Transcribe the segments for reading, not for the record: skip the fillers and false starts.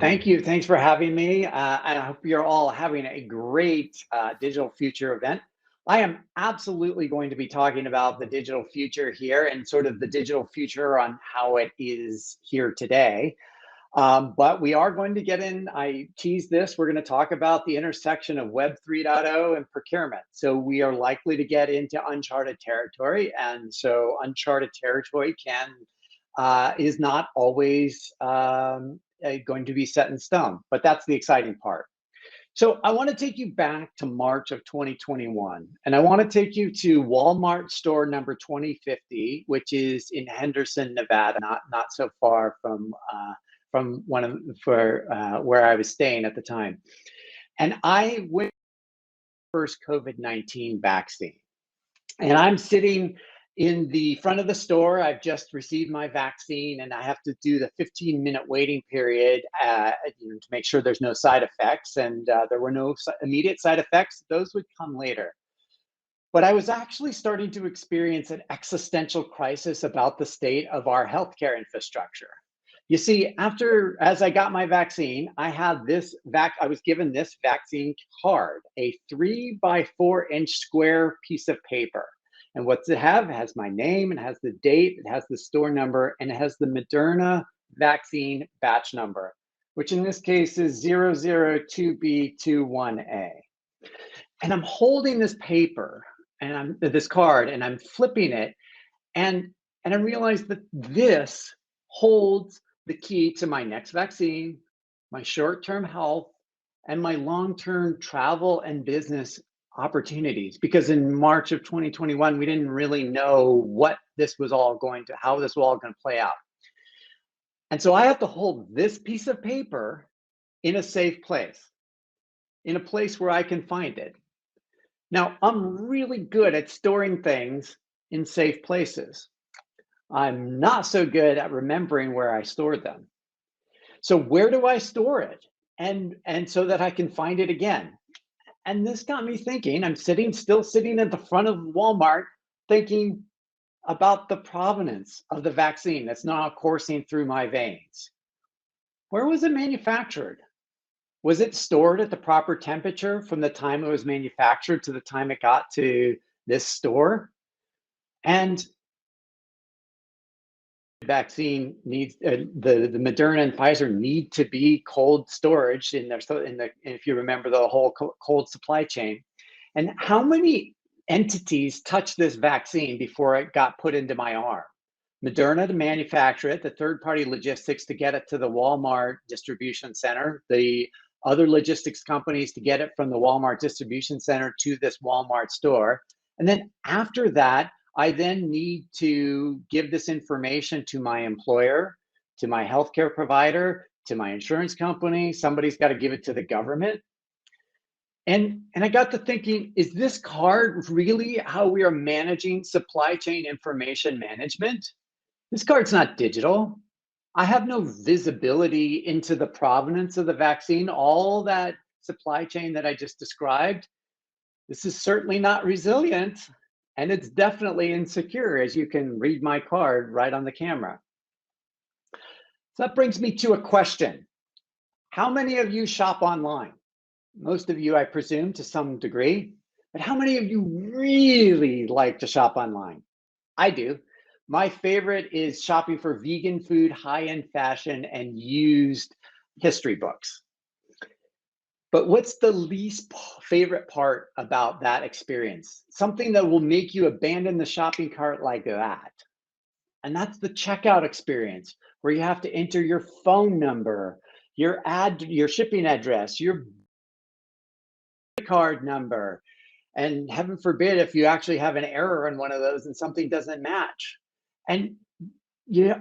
Thank you. Thanks for having me. And I hope you're all having a great digital future event. I am absolutely going to be talking about the digital future here and sort of the digital future on how it is here today. But we are going to get in, I teased this, we're going to talk about the intersection of Web 3.0 and procurement. So we are likely to get into uncharted territory. And so uncharted territory is not always going to be set in stone, but that's the exciting part. So I want to take you back to March of 2021, and I want to take you to Walmart store number 2050, which is in Henderson, Nevada, not so far from where I was staying at the time. And I went first COVID-19 vaccine, and I'm sitting in the front of the store. I've just received my vaccine and I have to do the 15-minute waiting period to make sure there's no side effects. And there were no immediate side effects. Those would come later. But I was actually starting to experience an existential crisis about the state of our healthcare infrastructure. You see, as I got my vaccine, I was given this vaccine card, a 3x4-inch square piece of paper. And what's it have? It has my name, it has the date, it has the store number, and it has the Moderna vaccine batch number, which in this case is 002B21A. And I'm holding this paper and this card and I'm flipping it, and I realize that this holds the key to my next vaccine, my short-term health, and my long-term travel and business opportunities. Because in March of 2021, we didn't really know how this was all going to play out. And so I have to hold this piece of paper in a safe place, in a place where I can find it. Now, I'm really good at storing things in safe places. I'm not so good at remembering where I stored them. So where do I store it? And so that I can find it again. And this got me thinking. I'm still sitting at the front of Walmart thinking about the provenance of the vaccine that's now coursing through my veins. Where was it manufactured? Was it stored at the proper temperature from the time it was manufactured to the time it got to this store? And vaccine needs the Moderna and Pfizer need to be cold storage if you remember the whole cold supply chain. And how many entities touched this vaccine before it got put into my arm? Moderna to manufacture it, the third-party logistics to get it to the Walmart distribution center, the other logistics companies to get it from the Walmart distribution center to this Walmart store. And then after that, I then need to give this information to my employer, to my healthcare provider, to my insurance company. Somebody's got to give it to the government. And I got to thinking, is this card really how we are managing supply chain information management? This card's not digital. I have no visibility into the provenance of the vaccine, all that supply chain that I just described. This is certainly not resilient. And it's definitely insecure, as you can read my card right on the camera. So that brings me to a question. How many of you shop online? Most of you, I presume, to some degree. But how many of you really like to shop online? I do. My favorite is shopping for vegan food, high-end fashion, and used history books. But what's the least favorite part about that experience? Something that will make you abandon the shopping cart like that. And that's the checkout experience, where you have to enter your phone number, your shipping address, your card number, and heaven forbid if you actually have an error in one of those and something doesn't match. And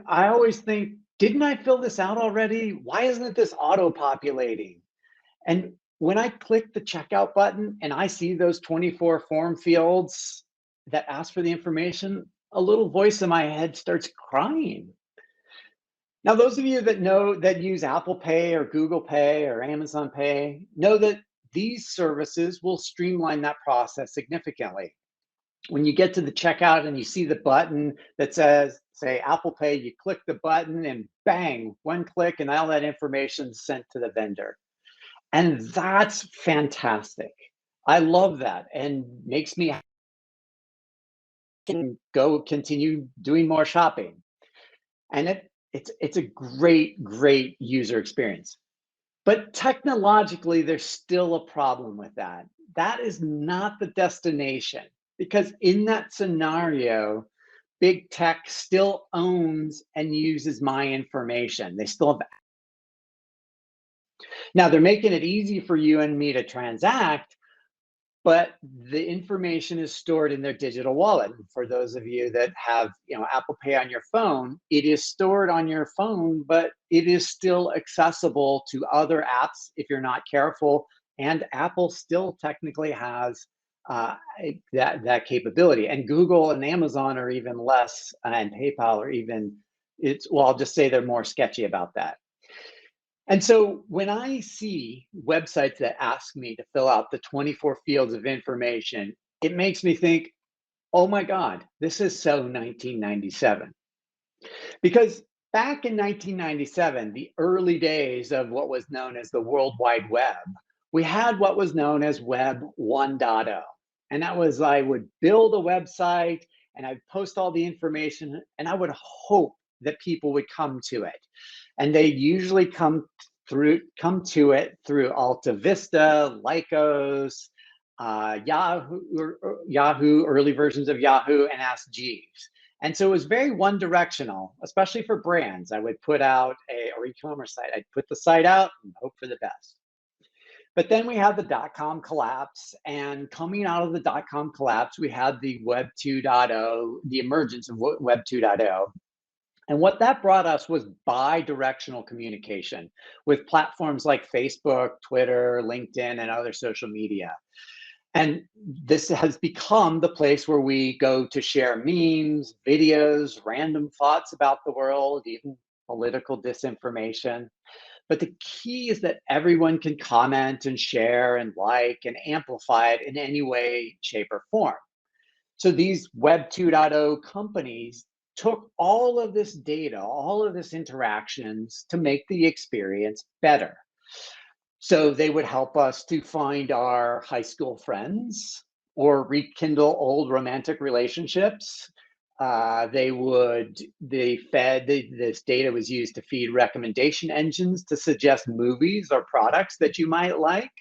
I always think, didn't I fill this out already? Why isn't this auto-populating? And when I click the checkout button and I see those 24 form fields that ask for the information, a little voice in my head starts crying. Now, those of you that use Apple Pay or Google Pay or Amazon Pay know that these services will streamline that process significantly. when you get to the checkout and you see the button that says, say, Apple Pay, you click the button and bang, one click and all that information is sent to the vendor. And that's fantastic. I love that and makes me can go continue doing more shopping. And it's a great user experience. But technologically, there's still a problem with that. That is not the destination, because in that scenario, big tech still owns and uses my information. They still have. Now they're making it easy for you and me to transact, but the information is stored in their digital wallet. For those of you that have, Apple Pay on your phone, it is stored on your phone, but it is still accessible to other apps if you're not careful. And Apple still technically has that capability. And Google and Amazon are even less, and PayPal are even. Well, I'll just say they're more sketchy about that. And so when I see websites that ask me to fill out the 24 fields of information, it makes me think, oh my God, this is so 1997. Because back in 1997, the early days of what was known as the World Wide Web, we had what was known as Web 1.0. And that was, I would build a website and I'd post all the information and I would hope that people would come to it. And they usually come to it through Alta Vista, Lycos, Yahoo, early versions of Yahoo, and Ask Jeeves. And so it was very one directional, especially for brands. I would put out or e-commerce site. I'd put the site out and hope for the best. But then we had the dot-com collapse, and coming out of the dot-com collapse, we had the Web 2.0, the emergence of Web 2.0. And what that brought us was bi-directional communication with platforms like Facebook, Twitter, LinkedIn, and other social media. And this has become the place where we go to share memes, videos, random thoughts about the world, even political disinformation. But the key is that everyone can comment and share and like and amplify it in any way, shape, or form. So these Web 2.0 companies took all of this data, all of this interactions to make the experience better. So they would help us to find our high school friends or rekindle old romantic relationships. This data was used to feed recommendation engines to suggest movies or products that you might like.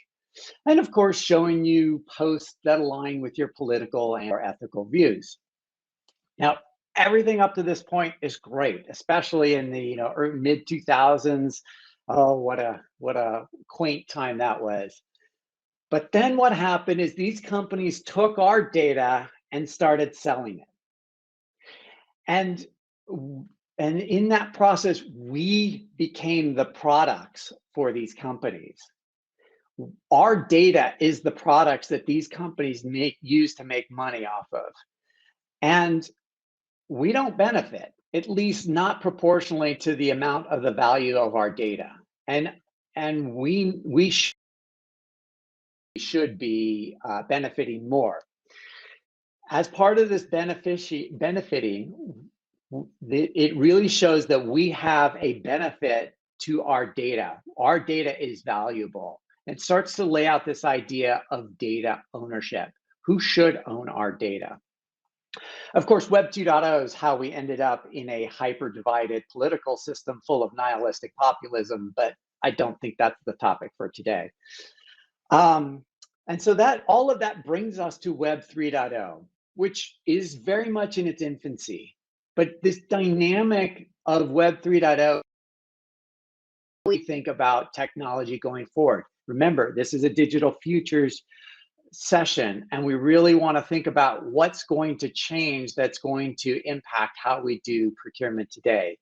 And of course, showing you posts that align with your political and or ethical views. Now, everything up to this point is great, especially in the mid 2000s. Oh, what a quaint time that was. But then what happened is these companies took our data and started selling it. And in that process, we became the products for these companies. Our data is the products that these companies use to make money off of. And we don't benefit, at least not proportionally to the amount of the value of our data. And we should be benefiting more. As part of this benefiting, it really shows that we have a benefit to our data. Our data is valuable. It starts to lay out this idea of data ownership. Who should own our data? Of course, Web 2.0 is how we ended up in a hyper-divided political system full of nihilistic populism, but I don't think that's the topic for today. And so that all of that brings us to Web 3.0, which is very much in its infancy. But this dynamic of Web 3.0, we think about technology going forward. Remember, this is a digital futures session, and we really want to think about what's going to change that's going to impact how we do procurement today.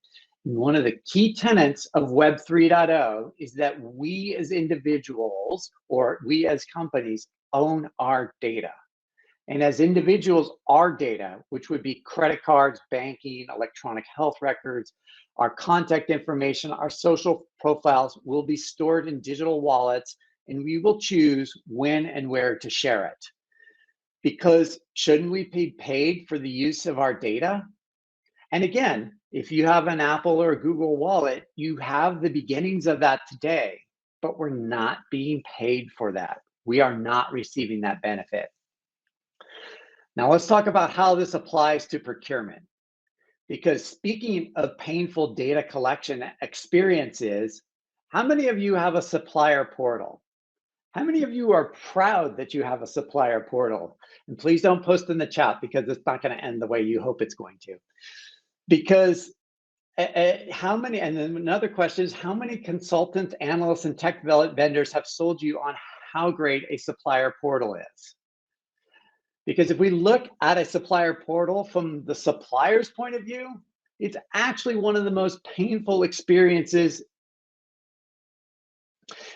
And one of the key tenets of Web 3.0 is that we as individuals or we as companies own our data. And as individuals, our data, which would be credit cards, banking, electronic health records, our contact information, our social profiles will be stored in digital wallets, and we will choose when and where to share it. Because shouldn't we be paid for the use of our data? And again, if you have an Apple or a Google wallet, you have the beginnings of that today, but we're not being paid for that. We are not receiving that benefit. Now let's talk about how this applies to procurement. Because speaking of painful data collection experiences, how many of you have a supplier portal? How many of you are proud that you have a supplier portal? And please don't post in the chat because it's not going to end the way you hope it's going to. Because how many, and then another question is, how many consultants, analysts, and tech vendors have sold you on how great a supplier portal is? Because if we look at a supplier portal from the supplier's point of view, it's actually one of the most painful experiences,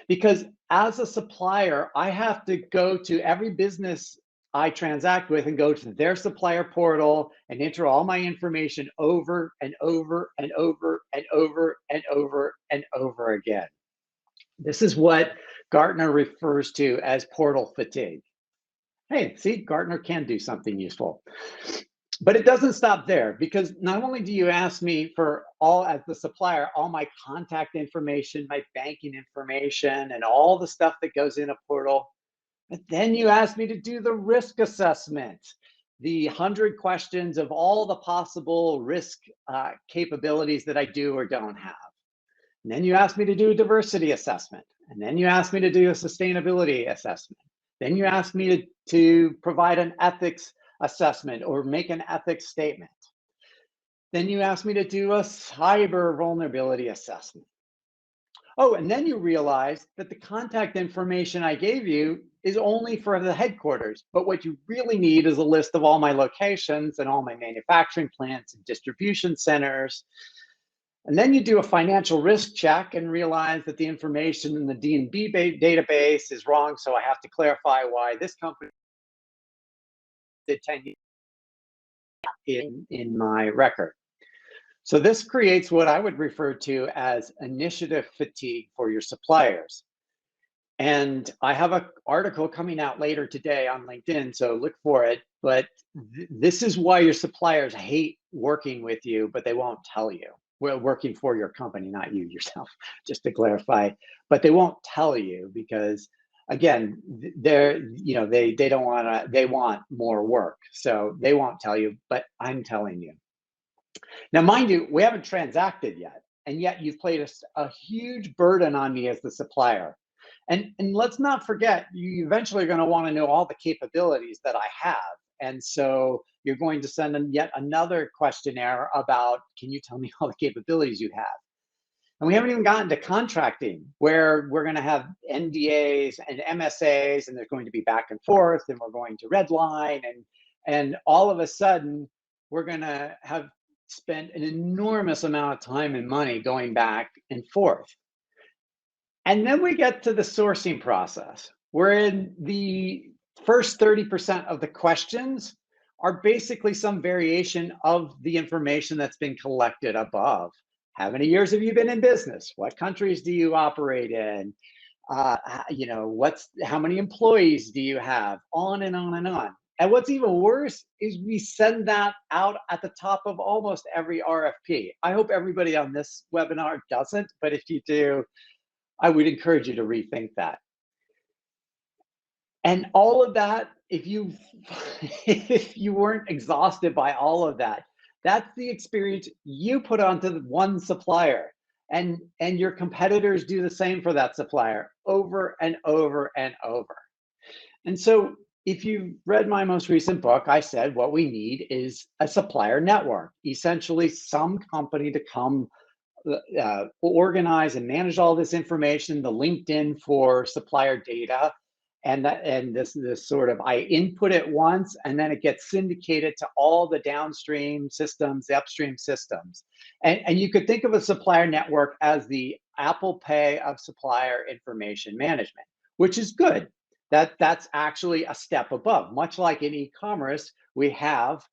because as a supplier, I have to go to every business I transact with and go to their supplier portal and enter all my information over and over and over and over and over and over again. This is what Gartner refers to as portal fatigue. Hey, see, Gartner can do something useful. But it doesn't stop there, because not only do you ask me for all, as the supplier, all my contact information, my banking information, and all the stuff that goes in a portal, but then you ask me to do the risk assessment, the 100 questions of all the possible risk capabilities that I do or don't have. And then you ask me to do a diversity assessment. And then you ask me to do a sustainability assessment. Then you ask me to provide an ethics assessment or make an ethics statement. Then you ask me to do a cyber vulnerability assessment. Oh, and then you realize that the contact information I gave you is only for the headquarters, but what you really need is a list of all my locations and all my manufacturing plants and distribution centers. And then you do a financial risk check and realize that the information in the D&B database is wrong, so I have to clarify why this company did 10 years in my record. So this creates what I would refer to as initiative fatigue for your suppliers. And I have an article coming out later today on LinkedIn, so look for it. But this is why your suppliers hate working with you, but they won't tell you. Well, working for your company, not you yourself, just to clarify. But they won't tell you because, again, they don't want to. They want more work, so they won't tell you. But I'm telling you. Now, mind you, we haven't transacted yet, and yet you've placed a huge burden on me as the supplier. And let's not forget, you eventually are going to want to know all the capabilities that I have. And so you're going to send them yet another questionnaire about, can you tell me all the capabilities you have? And we haven't even gotten to contracting, where we're going to have NDAs and MSAs, and there's going to be back and forth, and we're going to redline, and all of a sudden, we're going to have spent an enormous amount of time and money going back and forth. And then we get to the sourcing process, wherein the first 30% of the questions are basically some variation of the information that's been collected above. How many years have you been in business? What countries do you operate in? How many employees do you have? On and on and on. And what's even worse is we send that out at the top of almost every RFP. I hope everybody on this webinar doesn't, but if you do, I would encourage you to rethink that. And all of that, if you weren't exhausted by all of that, that's the experience you put onto one supplier. And your competitors do the same for that supplier over and over and over. And so if you've read my most recent book, I said what we need is a supplier network, essentially some company to come organize and manage all this information, the LinkedIn for supplier data, and this sort of, I input it once and then it gets syndicated to all the downstream systems, the upstream systems. And you could think of a supplier network as the Apple Pay of supplier information management, which is good. That's actually a step above. Much like in e-commerce, we have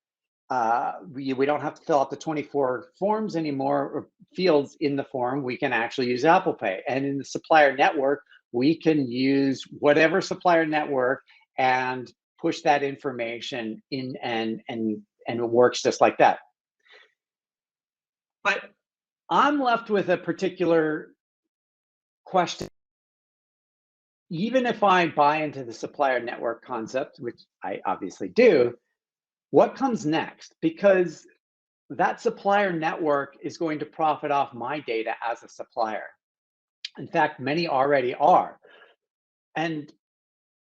we don't have to fill out the 24 forms anymore, or fields in the form. We can actually use Apple Pay. And in the supplier network, we can use whatever supplier network and push that information in, and it works just like that. But I'm left with a particular question. Even if I buy into the supplier network concept, which I obviously do, what comes next? Because that supplier network is going to profit off my data as a supplier. In fact, many already are. And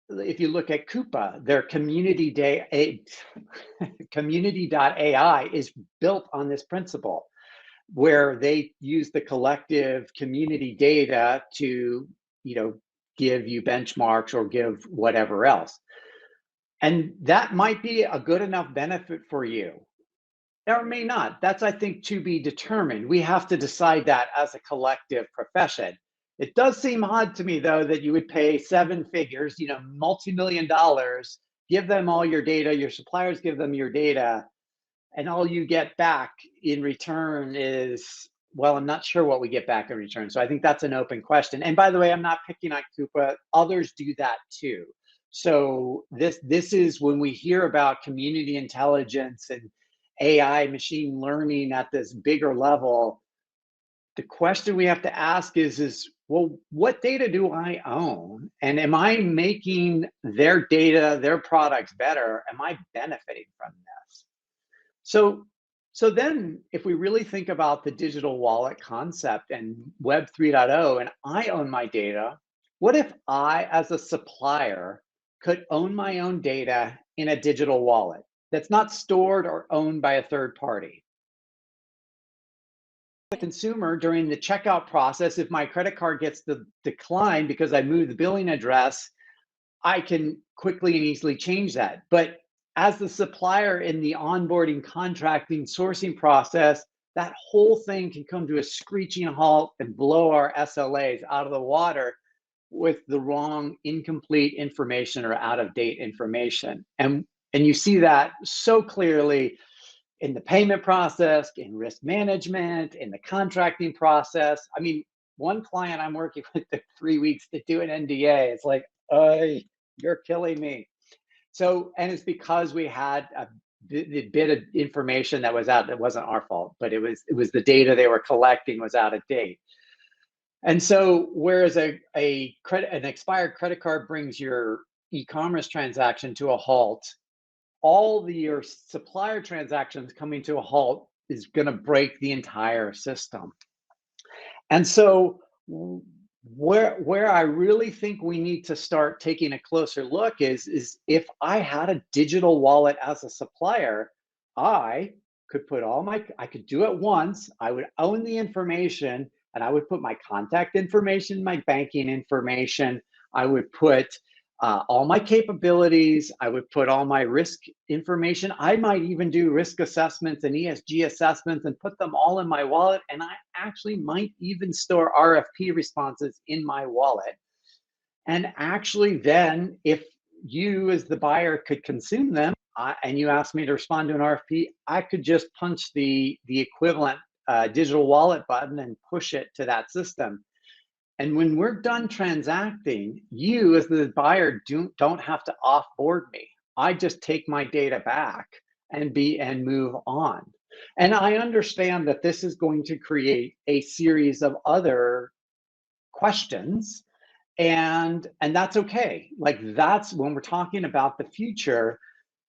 if you look at Coupa, their community.ai is built on this principle, where they use the collective community data to, give you benchmarks or give whatever else. And that might be a good enough benefit for you, or may not. That's, I think, to be determined. We have to decide that as a collective profession. It does seem odd to me, though, that you would pay seven figures, multi-million dollars, give them all your data, your suppliers give them your data, and all you get back in return is, well, I'm not sure what we get back in return. So I think that's an open question. And by the way, I'm not picking on Coupa. Others do that too. So this is when we hear about community intelligence and AI, machine learning at this bigger level, the question we have to ask is, well, what data do I own? And am I making their data, their products better? Am I benefiting from this? So then if we really think about the digital wallet concept and Web 3.0, and I own my data, what if I, as a supplier, could own my own data in a digital wallet that's not stored or owned by a third party? The consumer, during the checkout process, if my credit card gets declined because I moved the billing address, I can quickly and easily change that. But as the supplier in the onboarding, contracting, sourcing process, that whole thing can come to a screeching halt and blow our SLAs out of the water with the wrong, incomplete information or out of date information. And you see that so clearly in the payment process, in risk management, in the contracting process. I mean, one client I'm working with took 3 weeks to do an NDA. It's like, you're killing me. So, and it's because we had the bit of information that was out that wasn't our fault, but it was the data they were collecting was out of date. And so, whereas an expired credit card brings your e-commerce transaction to a halt, all your supplier transactions coming to a halt is going to break the entire system. And so, where I really think we need to start taking a closer look is if I had a digital wallet as a supplier, I could put I could do it once, I would own the information, and I would put my contact information, my banking information, I would put all my capabilities, I would put all my risk information. I might even do risk assessments and ESG assessments and put them all in my wallet. And I actually might even store RFP responses in my wallet. And actually then, if you as the buyer could consume them, and you asked me to respond to an RFP, I could just punch the equivalent digital wallet button and push it to that system. And when we're done transacting, you as the buyer don't have to offboard me. I just take my data back and move on. And I understand that this is going to create a series of other questions, and that's okay. Like, that's when we're talking about the future,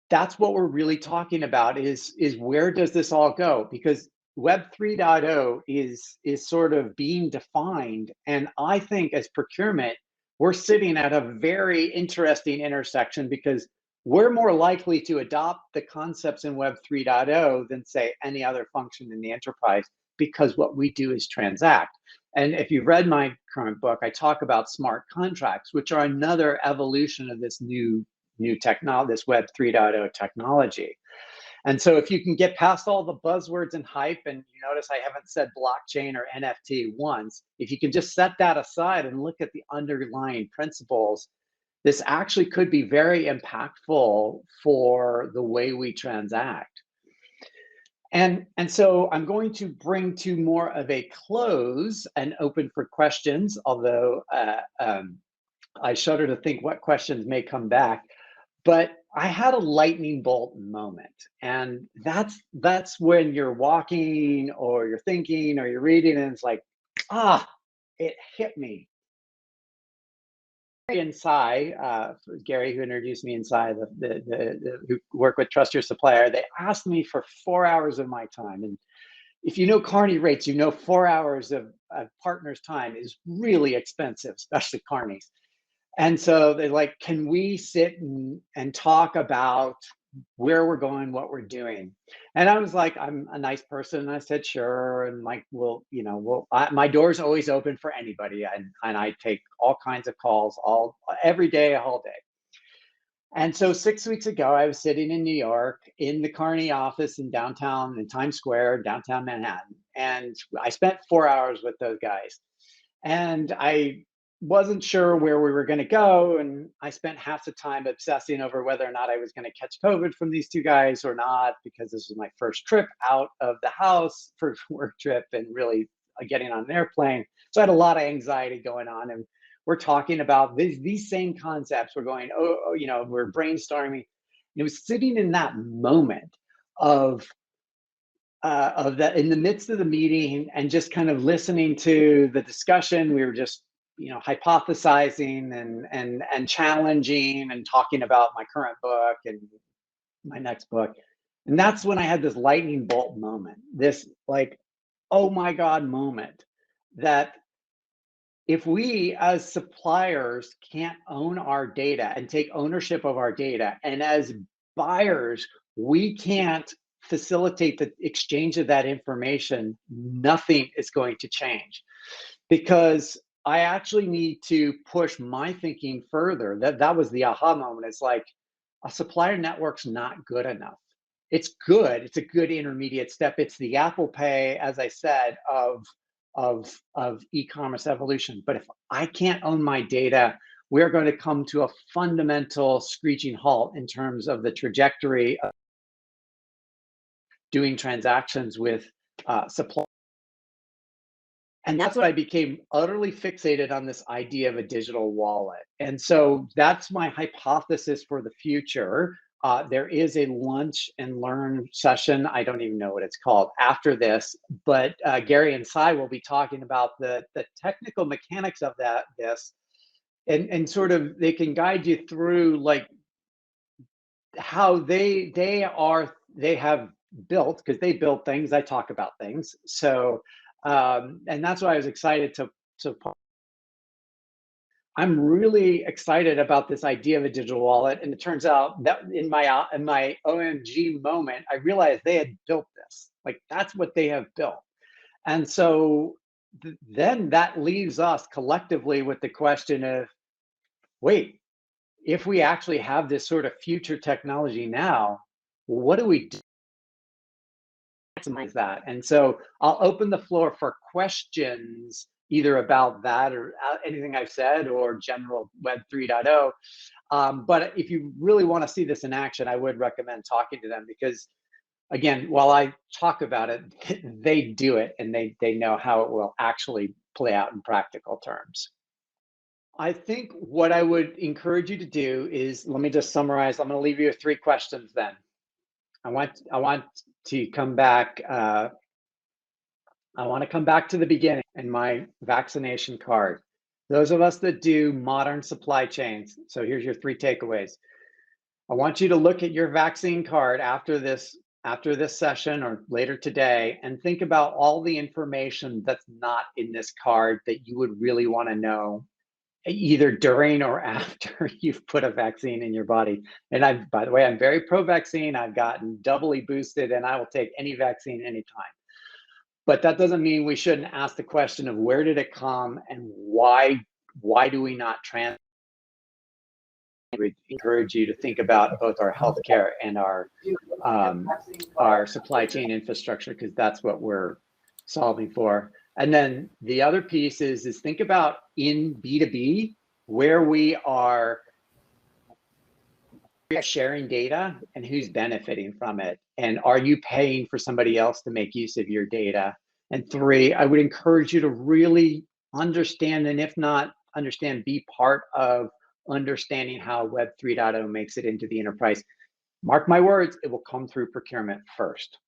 that's what we're really talking about is where does this all go? Because Web 3.0 is sort of being defined. And I think as procurement, we're sitting at a very interesting intersection, because we're more likely to adopt the concepts in Web 3.0 than, say, any other function in the enterprise, because what we do is transact. And if you've read my current book, I talk about smart contracts, which are another evolution of this new technology, this Web 3.0 technology. And so if you can get past all the buzzwords and hype, and you notice I haven't said blockchain or NFT once, if you can just set that aside and look at the underlying principles, this actually could be very impactful for the way we transact. And so I'm going to bring to more of a close and open for questions, although I shudder to think what questions may come back. But I had a lightning bolt moment, and that's when you're walking or you're thinking or you're reading, and it's like, ah, it hit me. Gary and Cy, Gary, who introduced me, and Cy, who work with Trust Your Supplier, they asked me for 4 hours of my time. And if you know Carney rates, you know 4 hours of a partner's time is really expensive, especially Carney's. And so they're like, can we sit and talk about where we're going, what we're doing? And I was like, I'm a nice person. And I said, sure. And like, well, my door's always open for anybody. And I take all kinds of calls every day, all day. And so 6 weeks ago, I was sitting in New York in the Carney office in Times Square, downtown Manhattan. And I spent 4 hours with those guys. And I wasn't sure where we were going to go. And I spent half the time obsessing over whether or not I was going to catch COVID from these two guys or not, because this was my first trip out of the house, first work trip, and really getting on an airplane. So I had a lot of anxiety going on. And we're talking about these same concepts. We're going, we're brainstorming. And it was sitting in that moment of that, in the midst of the meeting, and just kind of listening to the discussion. We were just hypothesizing and challenging and talking about my current book and my next book. And that's when I had this lightning bolt moment, this like, oh my God moment, that if we as suppliers can't own our data and take ownership of our data, and as buyers, we can't facilitate the exchange of that information, nothing is going to change. Because I actually need to push my thinking further. That was the aha moment. It's like, a supplier network's not good enough. It's good. It's a good intermediate step. It's the Apple Pay, as I said, of e-commerce evolution. But if I can't own my data, we're going to come to a fundamental screeching halt in terms of the trajectory of doing transactions with supply. And that's why I became utterly fixated on this idea of a digital wallet. And so that's my hypothesis for the future. There is a lunch and learn session. I don't even know what it's called after this, but Gary and Cy will be talking about the technical mechanics of this, and sort of they can guide you through like how they have built, because they build things. I talk about things. So and that's why I was excited to I'm really excited about this idea of a digital wallet. And it turns out that in my OMG moment, I realized they had built this. Like, that's what they have built. And so then that leaves us collectively with the question of, wait, if we actually have this sort of future technology now, what do we do to maximize that? And so I'll open the floor for questions, either about that or anything I've said, or general Web 3.0. But if you really want to see this in action, I would recommend talking to them, because again, while I talk about it, they do it, and they know how it will actually play out in practical terms. I think what I would encourage you to do is, let me just summarize. I'm going to leave you with 3 questions then. I want to come back. I want to come back to the beginning and my vaccination card. Those of us that do modern supply chains. So here's your 3 takeaways. I want you to look at your vaccine card after this session or later today, and think about all the information that's not in this card that you would really want to know, either during or after you've put a vaccine in your body. And by the way, I'm very pro-vaccine. I've gotten doubly boosted, and I will take any vaccine anytime. But that doesn't mean we shouldn't ask the question of, where did it come, and why do we not trans? I would encourage you to think about both our healthcare and our supply chain infrastructure, because that's what we're solving for. And then the other piece is think about in B2B, where we are sharing data and who's benefiting from it. And are you paying for somebody else to make use of your data? And 3, I would encourage you to really understand, and if not understand, be part of understanding how Web 3.0 makes it into the enterprise. Mark my words, it will come through procurement first.